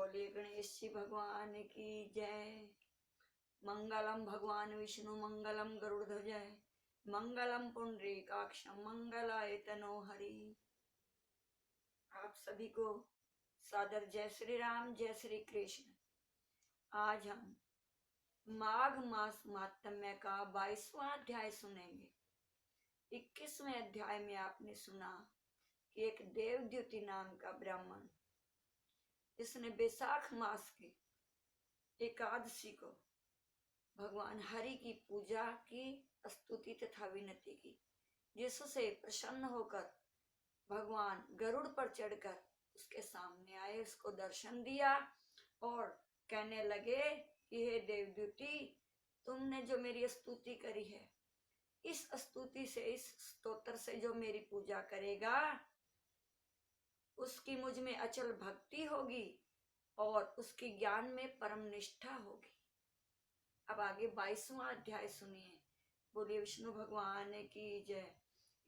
बोलिए गणेश जी भगवान की जय। मंगलम भगवान विष्णु मंगलम गरुड़ध्वज मंगलम पुंडरीकाक्षम मंगलाय तनो हरि। आप सभी को सादर जय श्री राम, जय श्री कृष्ण। आज हम माघ मास महात्म्य का 22वां अध्याय सुनेंगे। 21वें अध्याय में आपने सुना कि एक देवद्युति नाम का ब्राह्मण, जिसने बैसाख मास की एकादशी को भगवान हरि की पूजा की, स्तुति तथा विनती की, जिससे प्रसन्न होकर भगवान गरुड़ पर चढ़कर उसके सामने आए, उसको दर्शन दिया और कहने लगे कि हे देवद्युति, तुमने जो मेरी स्तुति करी है, इस स्तुति से, इस स्तोत्र से जो मेरी पूजा करेगा उसकी मुझ में अचल भक्ति होगी और उसकी ज्ञान में परम निष्ठा होगी। अब आगे 22वां अध्याय सुनिए। बोलिए विष्णु भगवान की जय।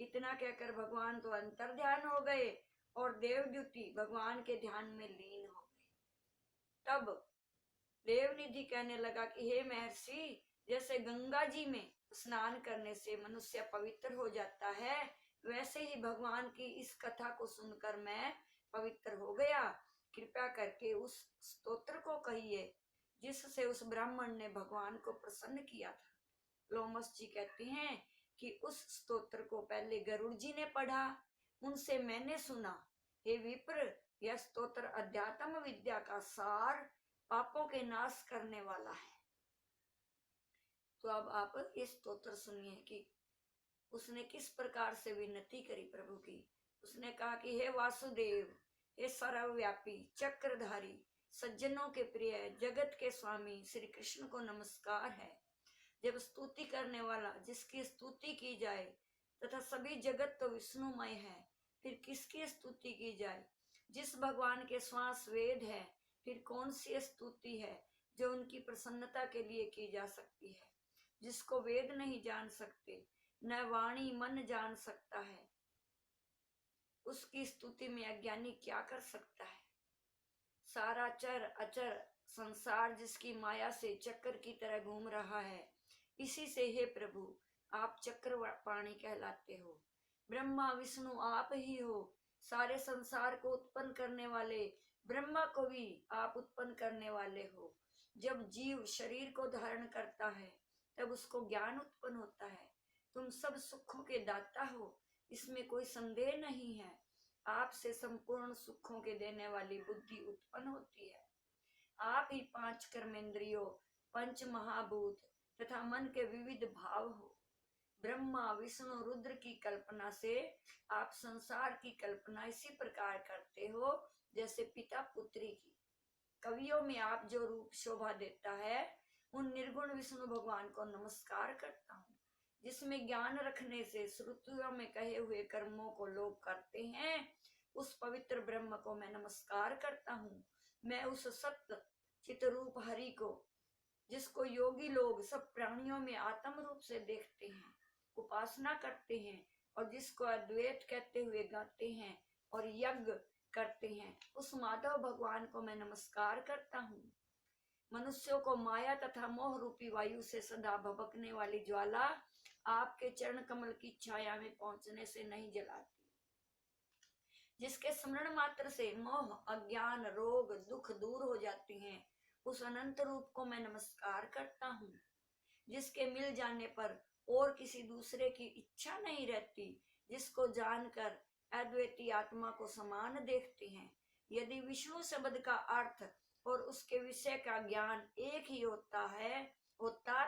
इतना कहकर भगवान तो अंतर ध्यान हो गए और देवद्युति भगवान के ध्यान में लीन हो गए। तब देवनिधि कहने लगा कि हे महर्षि, जैसे गंगा जी में स्नान करने से मनुष्य पवित्र हो जाता है, वैसे ही भगवान की इस कथा को सुनकर मैं पवित्र हो गया। कृपया करके उस स्तोत्र को कहिए जिससे उस ब्राह्मण ने भगवान को प्रसन्न किया था। लोमस जी कहते हैं कि उस स्तोत्र को पहले गरुड़ जी ने पढ़ा, उनसे मैंने सुना। हे विप्र, यह स्तोत्र अध्यात्म विद्या का सार, पापों के नाश करने वाला है। तो अब आप इस स्तोत्र सुनिए कि उसने किस प्रकार से विनती करी प्रभु की। उसने कहा कि हे वासुदेव, हे सर्वव्यापी चक्रधारी, सज्जनों के प्रिय, जगत के स्वामी श्री कृष्ण को नमस्कार है। जब स्तुति करने वाला जिसकी स्तुति की जाए तथा सभी जगत तो विष्णुमय है, फिर किसकी स्तुति की जाए। जिस भगवान के श्वास वेद है, फिर कौन सी स्तुति है जो उनकी प्रसन्नता के लिए की जा सकती है। जिसको वेद नहीं जान सकते, न वाणी मन जान सकता है, उसकी स्तुति में अज्ञानी क्या कर सकता है। सारा चर अचर संसार जिसकी माया से चक्र की तरह घूम रहा है, इसी से हे प्रभु आप चक्रपाणी कहलाते हो। ब्रह्मा विष्णु आप ही हो। सारे संसार को उत्पन्न करने वाले ब्रह्मा को भी आप उत्पन्न करने वाले हो। जब जीव शरीर को धारण करता है तब उसको ज्ञान उत्पन्न होता है। तुम सब सुखों के दाता हो, इसमें कोई संदेह नहीं है। आपसे संपूर्ण सुखों के देने वाली बुद्धि उत्पन्न होती है। आप ही 5 कर्मेंद्रियों, 5 महाभूत तथा मन के विविध भाव हो। ब्रह्मा विष्णु रुद्र की कल्पना से आप संसार की कल्पना इसी प्रकार करते हो जैसे पिता पुत्री की। कवियों में आप जो रूप शोभा देता है, उन निर्गुण विष्णु भगवान को नमस्कार करता हूँ। जिसमें ज्ञान रखने से श्रुतियों में कहे हुए कर्मों को लोग करते हैं, उस पवित्र ब्रह्म को मैं नमस्कार करता हूँ। मैं उस सत्य चित रूप हरि को, जिसको योगी लोग सब प्राणियों में आत्म रूप से देखते हैं, उपासना करते हैं और जिसको अद्वैत कहते हुए गाते हैं और यज्ञ करते हैं, उस माधव भगवान को मैं नमस्कार करता हूँ। मनुष्यों को माया तथा मोह रूपी वायु से सदा भभकने वाली ज्वाला आपके चरण कमल की छाया में पहुंचने से नहीं जलाती। जिसके स्मरण मात्र से मोह अज्ञान रोग दुख दूर हो जाते हैं, उस अनंत रूप को मैं नमस्कार करता हूँ। जिसके मिल जाने पर और किसी दूसरे की इच्छा नहीं रहती, जिसको जानकर अद्वैती आत्मा को समान देखते हैं। यदि विष्णु शब्द का अर्थ और उसके विषय का ज्ञान एक ही होता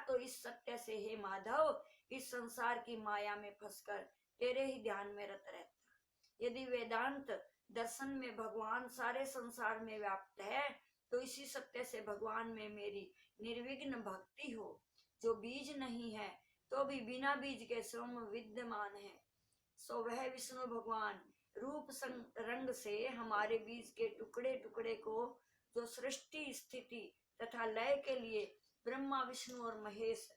तो इस सत्य से हे माधव, इस संसार की माया में फंसकर तेरे ही ध्यान में रत रहता। यदि वेदांत दर्शन में भगवान सारे संसार में व्याप्त है, तो इसी सत्य से भगवान में मेरी निर्विघ्न भक्ति हो। जो बीज नहीं है तो भी बिना बीज के स्वयं विद्यमान है, सो वह विष्णु भगवान रूप रंग से हमारे बीज के टुकड़े टुकड़े को, जो सृष्टि स्थिति तथा लय के लिए ब्रह्मा विष्णु और महेश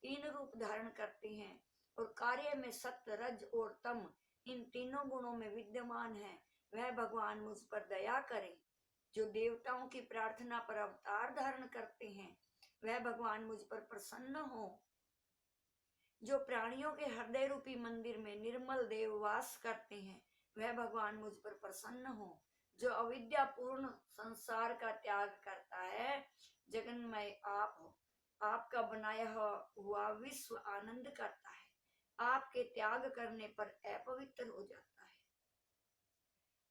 3 रूप धारण करते हैं और कार्य में सत्य रज और तम इन तीनों गुणों में विद्यमान है, वह भगवान मुझ पर दया करे। जो देवताओं की प्रार्थना पर अवतार धारण करते हैं, वह भगवान मुझ पर प्रसन्न हो। जो प्राणियों के हृदय रूपी मंदिर में निर्मल देव वास करते हैं, वह भगवान मुझ पर प्रसन्न हो। जो अविद्या पूर्ण संसार का त्याग करता है, जगन्मय आप हो। आपका बनाया हुआ विश्व आनंद करता है। आपके त्याग करने पर अपवित्र हो जाता है।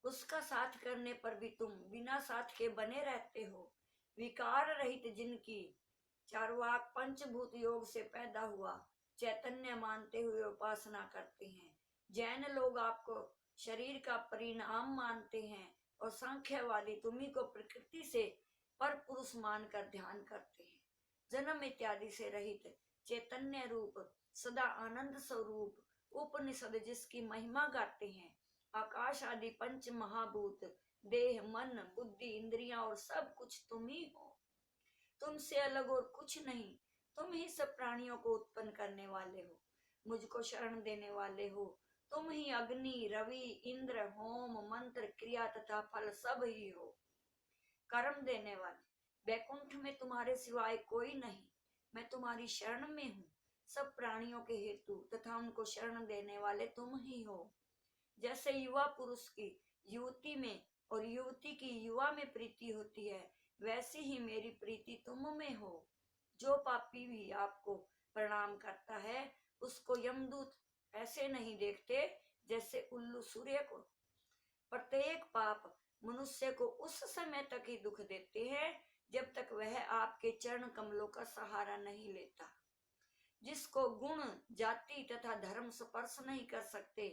उसका साथ करने पर भी तुम बिना साथ के बने रहते हो। विकार रहित जिनकी चार्वाक पंचभूत योग से पैदा हुआ चैतन्य मानते हुए उपासना करते हैं। जैन लोग आपको शरीर का परिणाम मानते हैं और सांख्यवादी तुम्ही को प्रकृति से पर पुरुष मानकर ध्यान करते हैं। जन्म इत्यादि से रहित चैतन्य रूप सदा आनंद स्वरूप उपनिषद जिसकी महिमा गाते हैं। आकाश आदि पंच महाभूत, देह, मन, बुद्धि, इंद्रियां और सब कुछ तुम ही हो। तुमसे अलग और कुछ नहीं। तुम ही सब प्राणियों को उत्पन्न करने वाले हो, मुझको शरण देने वाले हो। तुम ही अग्नि, रवि, इंद्र, होम, मंत्र, क्रिया तथा फल सब ही हो। कर्म देने वाले, वैकुंठ में तुम्हारे सिवाय कोई नहीं। मैं तुम्हारी शरण में हूँ। सब प्राणियों के हेतु तथा उनको शरण देने वाले तुम ही हो। जैसे युवा पुरुष की युवती में और युवती की युवा में प्रीति होती है, वैसी ही मेरी प्रीति तुम में हो। जो पापी भी आपको प्रणाम करता है, उसको यमदूत ऐसे नहीं देखते जैसे उल्लू सूर्य को। प्रत्येक पाप मनुष्य को उस समय तक ही दुख देते हैं जब तक वह आपके चरण कमलों का सहारा नहीं लेता। जिसको गुण, जाति तथा धर्म स्पर्श नहीं कर सकते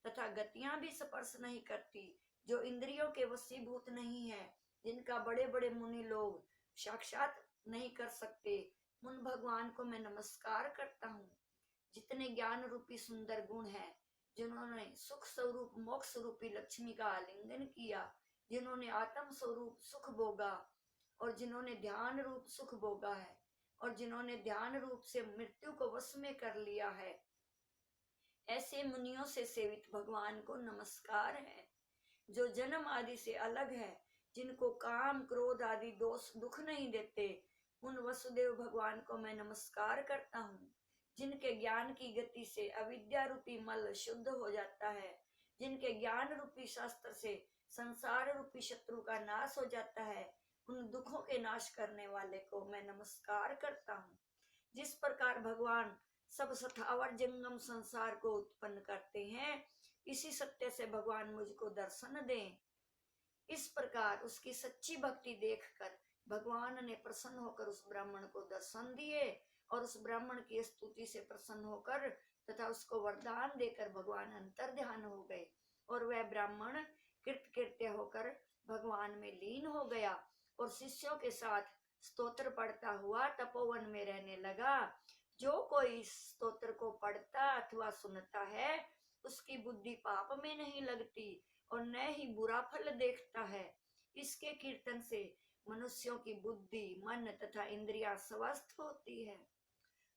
तथा गतियां भी स्पर्श नहीं करती, जो इंद्रियों के वशीभूत नहीं है, जिनका बड़े बड़े मुनि लोग साक्षात नहीं कर सकते, उन भगवान को मैं नमस्कार करता हूँ। जितने ज्ञान रूपी सुंदर गुण हैं, जिन्होंने सुख स्वरूप मोक्ष रूपी लक्ष्मी का आलिंगन किया, जिन्होंने आत्म स्वरूप सुख भोगा और जिन्होंने ध्यान रूप सुख भोगा है और जिन्होंने ध्यान रूप से मृत्यु को वश में कर लिया है, ऐसे मुनियों से सेवित भगवान को नमस्कार है। जो जन्म आदि से अलग है, जिनको काम क्रोध आदि दोष दुख नहीं देते, उन वसुदेव भगवान को मैं नमस्कार करता हूँ। जिनके ज्ञान की गति से अविद्या रूपी मल शुद्ध हो जाता है, जिनके ज्ञान रूपी शास्त्र से संसार रूपी शत्रु का नाश हो जाता है, उन दुखों के नाश करने वाले को मैं नमस्कार करता हूँ। जिस प्रकार भगवान सब सथावर जंगम संसार को उत्पन्न करते हैं, इसी सत्य से भगवान मुझको दर्शन दें। इस प्रकार उसकी सच्ची भक्ति देखकर भगवान ने प्रसन्न होकर उस ब्राह्मण को दर्शन दिए और उस ब्राह्मण की स्तुति से प्रसन्न होकर तथा उसको वरदान देकर भगवान अंतर ध्यान हो गए और वह ब्राह्मण कृतकृत्य होकर भगवान में लीन हो गया और शिष्यों के साथ स्तोत्र पढ़ता हुआ तपोवन में रहने लगा। जो कोई इस स्तोत्र को पढ़ता अथवा सुनता है, उसकी बुद्धि पाप में नहीं लगती और न ही बुरा फल देखता है। इसके कीर्तन से मनुष्यों की बुद्धि, मन तथा इंद्रियां स्वस्थ होती है।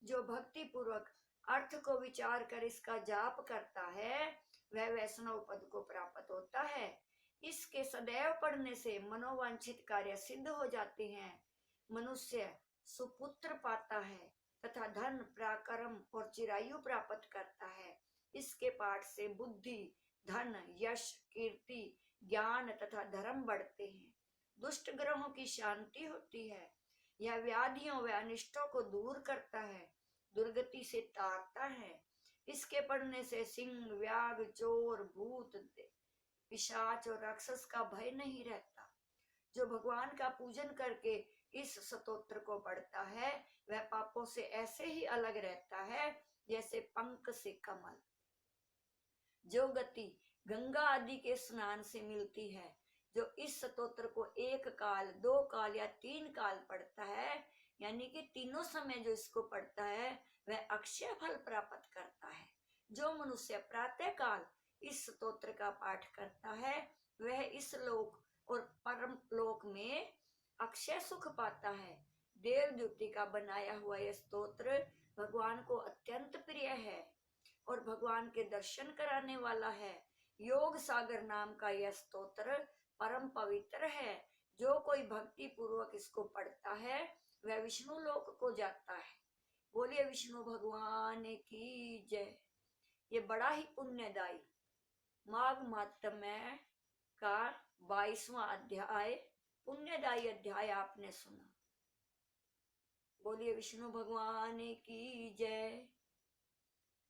जो भक्ति पूर्वक अर्थ को विचार कर इसका जाप करता है, वह वैष्णव पद को प्राप्त होता है। इसके सदैव पढ़ने से मनोवांछित कार्य सिद्ध हो जाते हैं। मनुष्य सुपुत्र पाता है तथा धन, पराक्रम और चिरायु प्राप्त करता है। इसके पाठ से बुद्धि, धन, यश, कीर्ति, ज्ञान तथा धर्म बढ़ते हैं। दुष्ट ग्रहों की शांति होती है। यह व्याधियों व अनिष्टों को दूर करता है, दुर्गति से तारता है। इसके पढ़ने से सिंह, व्याघ, चोर, भूत, पिशाच और राक्षस का भय नहीं रहता। जो भगवान का पूजन करके इस स्तोत्र को पढ़ता है, वह पापों से ऐसे ही अलग रहता है जैसे पंख से कमल। जो गति गंगा आदि के स्नान से मिलती है, जो इस स्तोत्र को 1 काल, 2 काल या 3 काल पढ़ता है, यानी कि तीनों समय जो इसको पढ़ता है, वह अक्षय फल प्राप्त करता है। जो मनुष्य प्रातः काल इस स्तोत्र का पाठ करता है, वह इस लोक और परम लोक में अक्षय सुख पाता है। देवद्युति का बनाया हुआ यह स्तोत्र भगवान को अत्यंत प्रिय है और भगवान के दर्शन कराने वाला है। योग सागर नाम का यह स्तोत्र परम पवित्र है। जो कोई भक्ति पूर्वक इसको पढ़ता है वह विष्णु लोक को जाता है। बोलिए विष्णु भगवान की जय। ये बड़ा ही पुण्यदायी माघ माहात्म्य का 22वां अध्याय, पुण्यदायी अध्याय आपने सुना। बोलिए विष्णु भगवान की जय।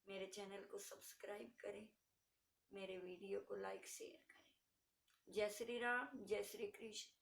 मेरे चैनल को सब्सक्राइब करें, मेरे वीडियो को लाइक शेयर करें। जय श्री राम, जय श्री कृष्ण।